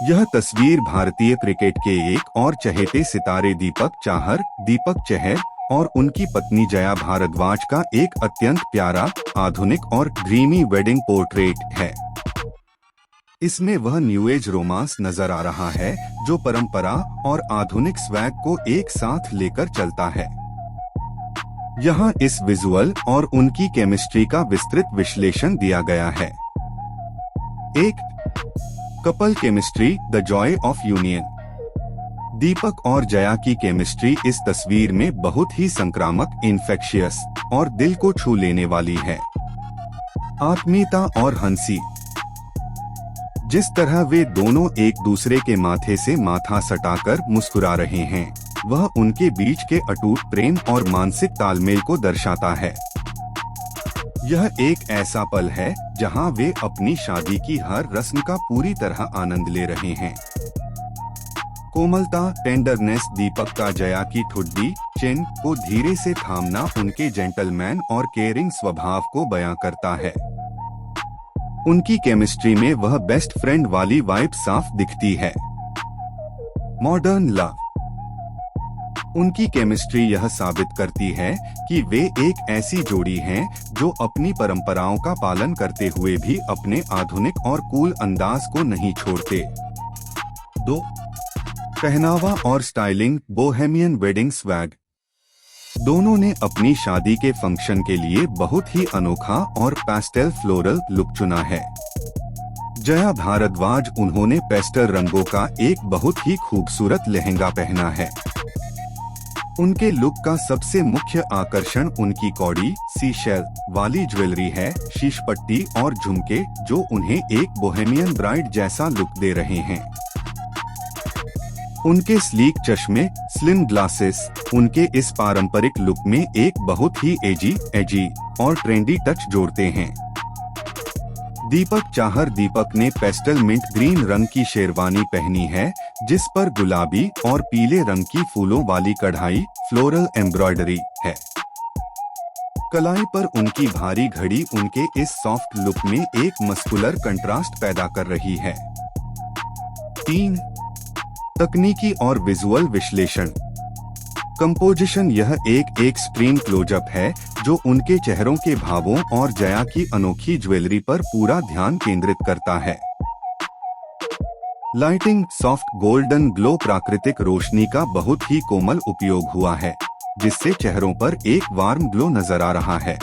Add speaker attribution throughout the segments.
Speaker 1: यह तस्वीर भारतीय क्रिकेट के एक और चहेते सितारे दीपक चहर और उनकी पत्नी जया भारद्वाज का एक अत्यंत प्यारा, आधुनिक और ड्रीमी वेडिंग पोर्ट्रेट है। इसमें वह न्यू एज रोमांस नजर आ रहा है जो परंपरा और आधुनिक स्वैग को एक साथ लेकर चलता है। यहाँ इस विजुअल और उनकी केमिस्ट्री का विस्तृत विश्लेषण दिया गया है। एक couple chemistry, the joy of union. Deepak और जया की केमिस्ट्री इस तस्वीर में बहुत ही संक्रामक, इन्फेक्शियस और दिल को छू लेने वाली है। आत्मीयता और हंसी। जिस तरह वे दोनों एक दूसरे के माथे से माथा सटाकर मुस्कुरा रहे हैं, वह उनके बीच के अटूट प्रेम और मानसिक तालमेल को दर्शाता है। यह एक ऐसा पल है जहां वे अपनी शादी की हर रस्म का पूरी तरह आनंद ले रहे हैं। कोमलता, टेंडरनेस। दीपक का जया की ठुड्डी चिन को धीरे से थामना उनके जेंटलमैन और केयरिंग स्वभाव को बयां करता है। उनकी केमिस्ट्री में वह बेस्ट फ्रेंड वाली वाइब साफ दिखती है। Modern love. उनकी केमिस्ट्री यह साबित करती है कि वे एक ऐसी जोड़ी हैं जो अपनी परंपराओं का पालन करते हुए भी अपने आधुनिक और कूल अंदाज को नहीं छोड़ते। 2. पहनावा और स्टाइलिंग, बोहेमियन वेडिंग स्वैग। दोनों ने अपनी शादी के फंक्शन के लिए बहुत ही अनोखा और पैस्टेल फ्लोरल लुक चुना है। जया भारद्वाज, उन्होंने पेस्टल रंगों का एक बहुत ही खूबसूरत लहंगा पहना है। उनके लुक का सबसे मुख्य आकर्षण उनकी कौड़ी, सीशेल वाली ज्वेलरी है। शीश पट्टी और झुमके जो उन्हें एक बोहेमियन ब्राइड जैसा लुक दे रहे हैं। उनके स्लीक चश्मे, स्लिम ग्लासेस, उनके इस पारंपरिक लुक में एक बहुत ही एजी और ट्रेंडी टच जोड़ते हैं। दीपक ने पेस्टल मिंट ग्रीन रंग की शेरवानी पहनी है जिस पर गुलाबी और पीले रंग की फूलों वाली कढ़ाई, फ्लोरल एम्ब्रॉयडरी है। कलाई पर उनकी भारी घड़ी उनके इस सॉफ्ट लुक में एक मस्कुलर कंट्रास्ट पैदा कर रही है। 3. तकनीकी और विजुअल विश्लेषण। कंपोजिशन। यह एक एक्सट्रीम क्लोजअप है जो उनके चेहरों के भावों और जया की अनोखी ज्वेलरी पर पूरा ध्यान केंद्रित करता है। लाइटिंग, सॉफ्ट गोल्डन ग्लो, प्राकृतिक रोशनी का बहुत ही कोमल उपयोग हुआ है जिससे चेहरों पर एक वार्म ग्लो नजर आ रहा है।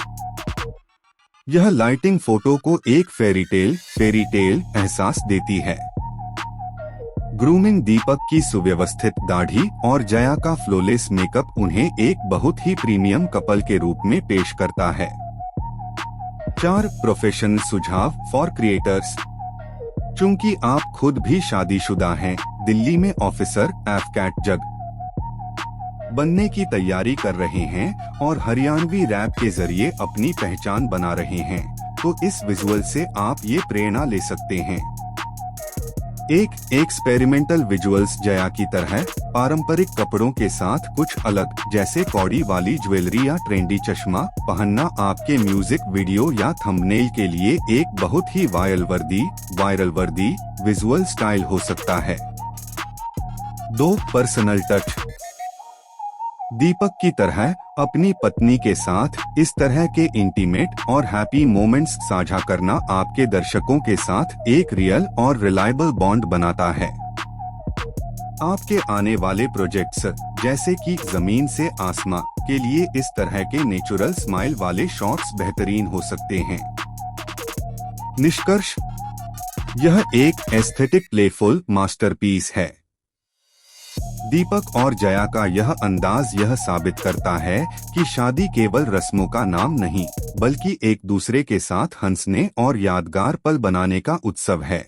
Speaker 1: यह लाइटिंग फोटो को एक फेरी टेल एहसास देती है। ग्रूमिंग। दीपक की सुव्यवस्थित दाढ़ी और जया का फ्लोलेस मेकअप उन्हें एक बहुत ही प्रीमियम कपल के रूप में पेश करता है। 4. प्रोफेशनल सुझाव फॉर क्रिएटर्स। चूंकि आप खुद भी शादीशुदा हैं, दिल्ली में ऑफिसर, एफकैट जज बनने की तैयारी कर रहे हैं और हरियाणवी रैप के जरिए अपनी पहचान बना रहे हैं, तो इस विजुअल से आप ये प्रेरणा ले सकते हैं। एक एक्सपेरिमेंटल विजुअल्स। जया की तरह पारंपरिक कपड़ों के साथ कुछ अलग, जैसे कौड़ी वाली ज्वेलरी या ट्रेंडी चश्मा पहनना आपके म्यूजिक वीडियो या थंबनेल के लिए एक बहुत ही वायरल वर्दी विजुअल स्टाइल हो सकता है। 2. Personal touch. दीपक की तरह अपनी पत्नी के साथ इस तरह के इंटीमेट और हैप्पी मोमेंट्स साझा करना आपके दर्शकों के साथ एक रियल और रिलायबल बॉन्ड बनाता है। आपके आने वाले प्रोजेक्ट्स जैसे कि जमीन से आसमां के लिए इस तरह के नेचुरल स्माइल वाले शॉट्स बेहतरीन हो सकते हैं। निष्कर्ष। यह एक एस्थेटिक प्लेफुल मास्टरपीस है। दीपक और जया का यह अंदाज यह साबित करता है कि शादी केवल रस्मों का नाम नहीं, बल्कि एक दूसरे के साथ हंसने और यादगार पल बनाने का उत्सव है।